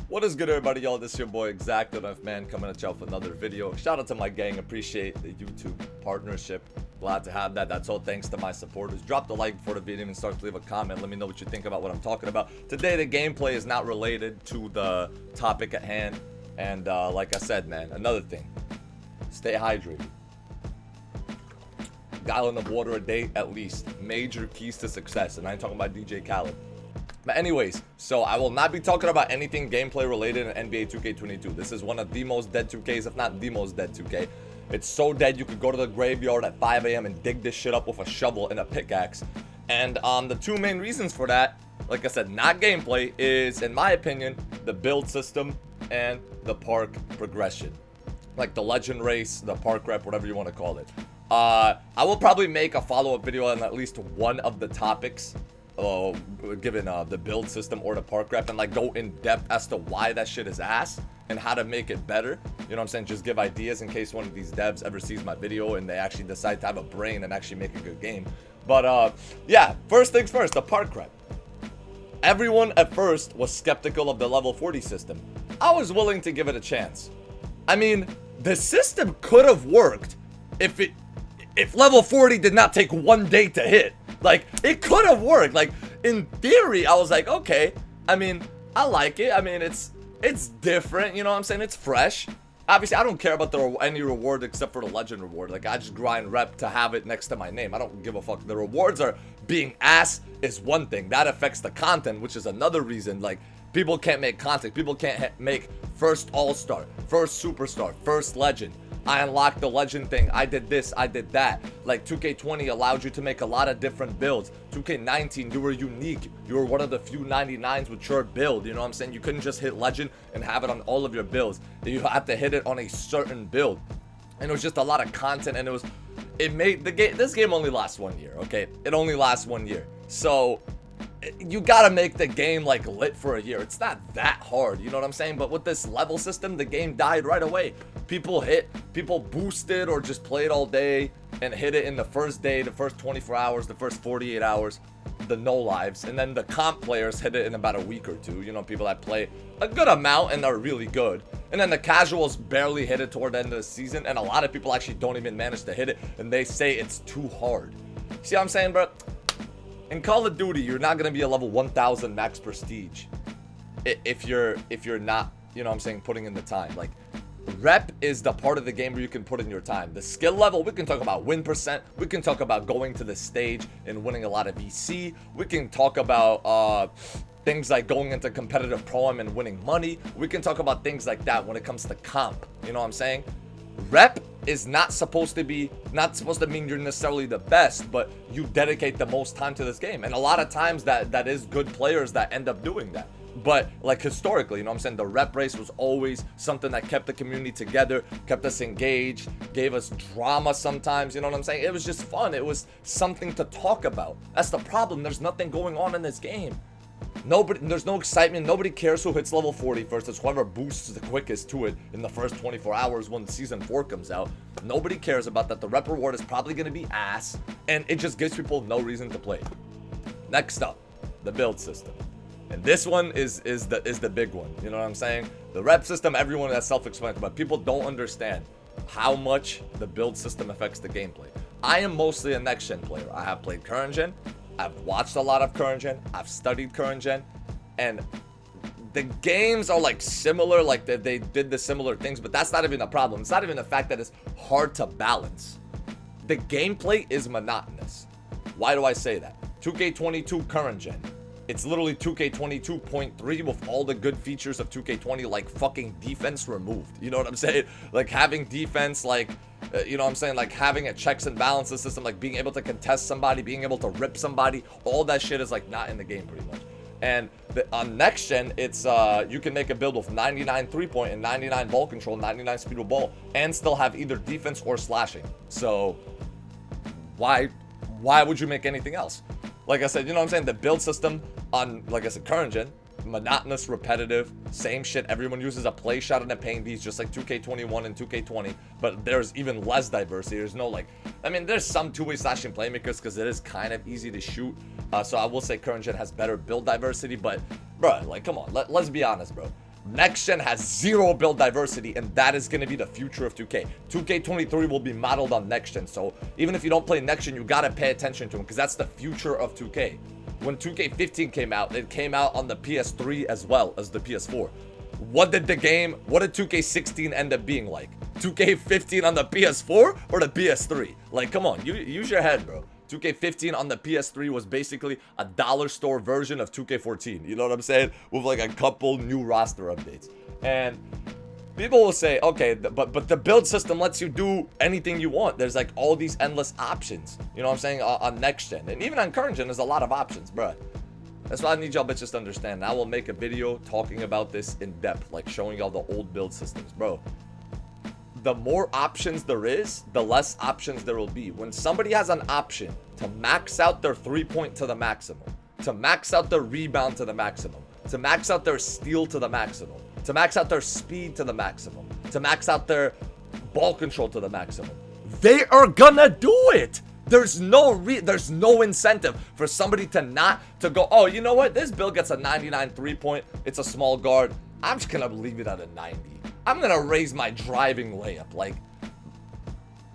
What is good, everybody? Y'all, this is your boy ExactoKnife, man, coming at y'all with another video. Shout out to my gang. Appreciate the YouTube partnership. Glad to have that. That's all thanks to my supporters. Drop the like before the video and start to leave a comment. Let me know what you think about what I'm talking about. Today, the gameplay is not related to the topic at hand. And like I said, man, another thing. Stay hydrated. Gallon of water a day at least. Major keys to success. And I ain't talking about DJ Khaled. But anyways, so I will not be talking about anything gameplay related in NBA 2K22. This is one of the most dead 2Ks, if not the most dead 2K. It's so dead you could go to the graveyard at 5 a.m. and dig this shit up with a shovel and a pickaxe. And the two main reasons for that, like I said, not gameplay, is, in my opinion, the build system and the park progression. Like the legend race, the park rep, whatever you want to call it. I will probably make a follow-up video on at least one of the topics, given the build system or the park rep, and like go in depth as to why that shit is ass and how to make it better. You know what I'm saying? Just give ideas in case one of these devs ever sees my video and they actually decide to have a brain and actually make a good game. But yeah, first things first, the park rep. Everyone at first was skeptical of the level 40 system. I was willing to give it a chance. I mean, the system could have worked if level 40 did not take 1 day to hit. Like, it could have worked. Like, in theory, I was like, okay. I mean, I like it. I mean, it's different. You know what I'm saying? It's fresh. Obviously, I don't care about any reward except for the legend reward. Like, I just grind rep to have it next to my name. I don't give a fuck. The rewards are being ass is one thing. That affects the content, which is another reason. Like, people can't make content. People can't make first all-star, first superstar, first legend. I unlocked the legend thing. I did this. I did that. Like 2K20 allowed you to make a lot of different builds. 2K19, you were unique. You were one of the few 99s with your build. You know what I'm saying? You couldn't just hit legend and have it on all of your builds. You had to hit it on a certain build. And it was just a lot of content. And it made the game. This game only lasts 1 year. Okay, it only lasts 1 year. So you gotta make the game like lit for a year. It's not that hard, you know what I'm saying? But with this level system, the game died right away. People boosted or just played all day and hit it in the first day, the first 24 hours, the first 48 hours, the no lives. And then the comp players hit it in about a week or two. You know, people that play a good amount and are really good. And then the casuals barely hit it toward the end of the season. And a lot of people actually don't even manage to hit it. And they say it's too hard. See what I'm saying, bro? In Call of Duty, you're not gonna be a level 1000 max prestige if you're not, you know what I'm saying, putting in the time. Like, rep is the part of the game where you can put in your time. The skill level, we can talk about win percent. We can talk about going to the stage and winning a lot of VC. We can talk about things like going into competitive pro-am and winning money. We can talk about things like that when it comes to comp. You know what I'm saying? Rep is not supposed to mean you're necessarily the best, but you dedicate the most time to this game. And a lot of times that is good players that end up doing that. But like historically, you know what I'm saying, the rep race was always something that kept the community together, kept us engaged, gave us drama sometimes, you know what I'm saying? It was just fun. It was something to talk about. That's the problem. There's nothing going on in this game. There's no excitement. Nobody cares who hits level 40 first. It's whoever boosts the quickest to it in the first 24 hours when season 4 comes out. Nobody cares about that. The rep reward is probably going to be ass, and it just gives people no reason to play. Next up, the build system. And this one is the big one. You know what I'm saying? The rep system, everyone, that's self-explanatory, but people don't understand how much the build system affects the gameplay. I am mostly a next-gen player. I have played current gen. I've watched a lot of current gen. I've studied current gen. And the games are like similar, like they did the similar things, but that's not even a problem. It's not even the fact that it's hard to balance. The gameplay is monotonous. Why do I say that? 2K22 current gen. It's literally 2K22.3 with all the good features of 2K20, like fucking defense removed. You know what I'm saying? Like having defense, like, you know what I'm saying? Like having a checks and balances system, like being able to contest somebody, being able to rip somebody. All that shit is like not in the game pretty much. And on next gen, it's you can make a build with 99 3-point and 99 ball control, 99 speed with ball, and still have either defense or slashing. So why would you make anything else? Like I said, you know what I'm saying? The build system on, like I said, current gen, monotonous, repetitive, same shit. Everyone uses a play shot and a paint beast, just like 2K21 and 2K20, but there's even less diversity. There's no, like, I mean, there's some two-way slashing playmakers because it is kind of easy to shoot. So I will say current gen has better build diversity, but bro, like, come on, let's be honest, bro. Next gen has zero build diversity, and that is going to be the future of 2K. 2K23 will be modeled on next gen, so even if you don't play next gen, you got to pay attention to them, because that's the future of 2K. When 2K15 came out, it came out on the PS3 as well as the PS4. What did 2K16 end up being like? 2K15 on the PS4 or the PS3? Like, come on, use your head, bro. 2K15 on the PS3 was basically a dollar store version of 2K14. You know what I'm saying? With like a couple new roster updates. And people will say, okay, but the build system lets you do anything you want. There's like all these endless options. You know what I'm saying? On next gen. And even on current gen, there's a lot of options, bruh. That's why I need y'all bitches to understand. I will make a video talking about this in depth, like showing y'all the old build systems, bro. The more options there is, the less options there will be. When somebody has an option to max out their 3-point to the maximum, to max out their rebound to the maximum, to max out their steal to the maximum, to max out their speed to the maximum, to max out their ball control to the maximum, they are gonna do it. There's no incentive for somebody to go, oh, you know what? This build gets a 99 3-point. It's a small guard. I'm just gonna leave it at a 90. I'm gonna raise my driving layup. Like,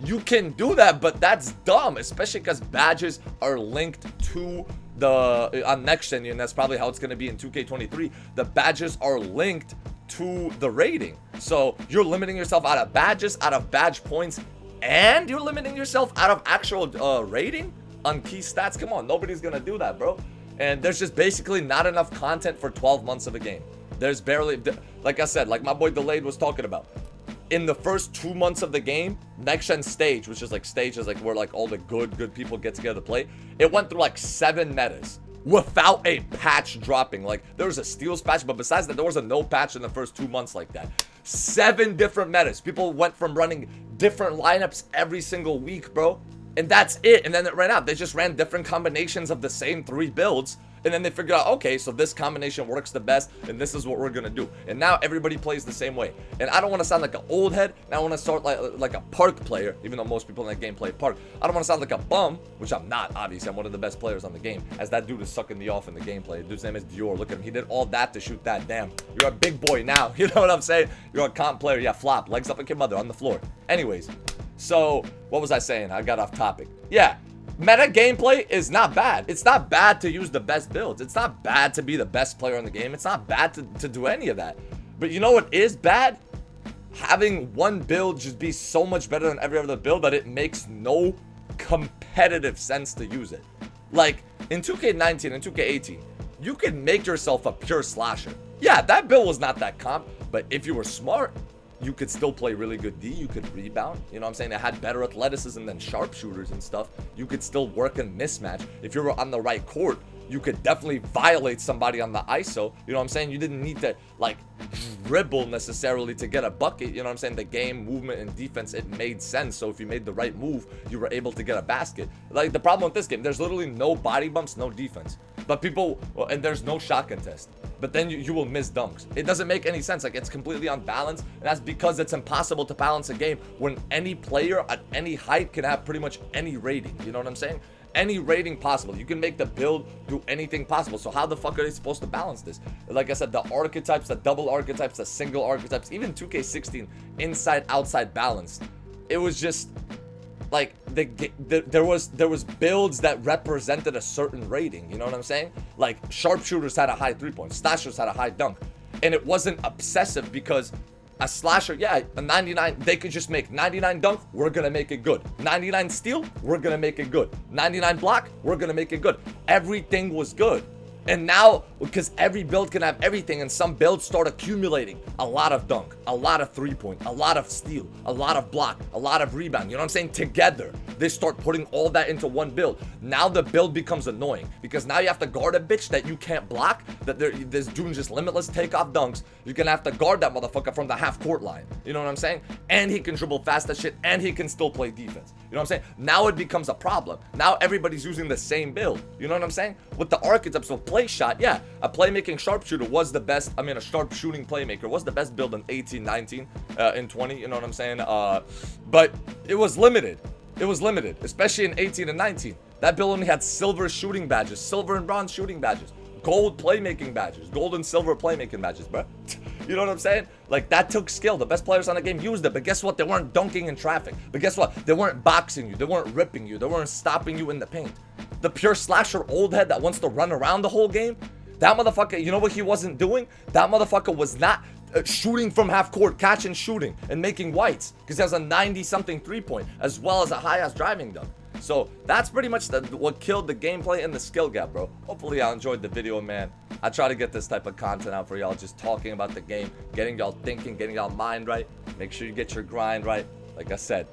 you can do that, but that's dumb, especially because badges are linked to on next gen, and that's probably how it's gonna be in 2K23. The badges are linked to the rating, so you're limiting yourself out of badges, out of badge points, and you're limiting yourself out of actual rating on key stats. Come on, nobody's gonna do that, bro. And there's just basically not enough content for 12 months of a game. There's barely, like I said, like my boy Delayed was talking about, in the first 2 months of the game, next gen stage, which is like stages like where like all the good people get together to play, it went through like 7 metas without a patch dropping. Like, there was a steals patch, but besides that, there was a no patch in the first 2 months like that. 7 different metas. People went from running different lineups every single week, bro, and that's it. And then it ran out. They just ran different combinations of the same 3 builds, and then they figured out, okay, so this combination works the best, and this is what we're gonna do. And now everybody plays the same way. And I don't want to sound like an old head, and I want to start like a park player, even though most people in that game play park. I don't want to sound like a bum, which I'm not, obviously. I'm one of the best players on the game, as that dude is sucking me off in the gameplay. Dude's name is Dior. Look at him. He did all that to shoot that. Damn, you're a big boy now. You know what I'm saying? You're a comp player. Yeah, flop. Legs up like your mother on the floor. Anyways, so what was I saying? I got off topic. Yeah. Meta gameplay is not bad. It's not bad to use the best builds. It's not bad to be the best player in the game. It's not bad to do any of that. But you know what is bad? Having one build just be so much better than every other build that it makes no competitive sense to use it. Like, in 2K19 and 2K18, you could make yourself a pure slasher. Yeah, that build was not that comp, but if you were smart, you could still play really good D. You could rebound. You know what I'm saying? It had better athleticism than sharpshooters and stuff. You could still work in mismatch. If you were on the right court, you could definitely violate somebody on the ISO. You know what I'm saying? You didn't need to, like, dribble necessarily to get a bucket. You know what I'm saying? The game, movement, and defense, it made sense. So if you made the right move, you were able to get a basket. Like, the problem with this game, there's literally no body bumps, no defense. But people, and there's no shot contest. But then you will miss dunks. It doesn't make any sense. Like, it's completely unbalanced. And that's because it's impossible to balance a game when any player at any height can have pretty much any rating. You know what I'm saying? Any rating possible. You can make the build do anything possible. So how the fuck are they supposed to balance this? Like I said, the archetypes, the double archetypes, the single archetypes, even 2K16 inside outside balance. It was just like there was builds that represented a certain rating. You know what I'm saying? Like, sharpshooters had a high 3-point, slashers had a high dunk, and it wasn't obsessive because a slasher, yeah, a 99, they could just make 99 dunk, we're gonna make it good. 99 steal, we're gonna make it good. 99 block, we're gonna make it good. Everything was good. And now, because every build can have everything, and some builds start accumulating a lot of dunk, a lot of 3-point, a lot of steal, a lot of block, a lot of rebound. You know what I'm saying? Together, they start putting all that into one build. Now the build becomes annoying because now you have to guard a bitch that you can't block, that there's doing just limitless takeoff dunks. You're gonna have to guard that motherfucker from the half-court line. You know what I'm saying? And he can dribble fast as shit, and he can still play defense. You know what I'm saying? Now it becomes a problem. Now everybody's using the same build. You know what I'm saying? With the archetypes of play shot, yeah, a playmaking sharpshooter was the best. I mean, a sharp shooting playmaker was the best build in 18, 19, in 20. You know what I'm saying? But it was limited. It was limited, especially in 18 and 19. That build only had silver shooting badges, silver and bronze shooting badges, gold playmaking badges, gold and silver playmaking badges, bro. You know what I'm saying? Like, that took skill. The best players on the game used it. But guess what? They weren't dunking in traffic. But guess what? They weren't boxing you. They weren't ripping you. They weren't stopping you in the paint. The pure slasher old head that wants to run around the whole game, that motherfucker, you know what he wasn't doing? That motherfucker was not shooting from half court, catch and shooting, and making whites. Because he has a 90-something three-point, as well as a high-ass driving dunk. So that's pretty much what killed the gameplay and the skill gap, bro. Hopefully y'all enjoyed the video, man. I try to get this type of content out for y'all, just talking about the game, getting y'all thinking, getting y'all mind right. Make sure you get your grind right. Like I said,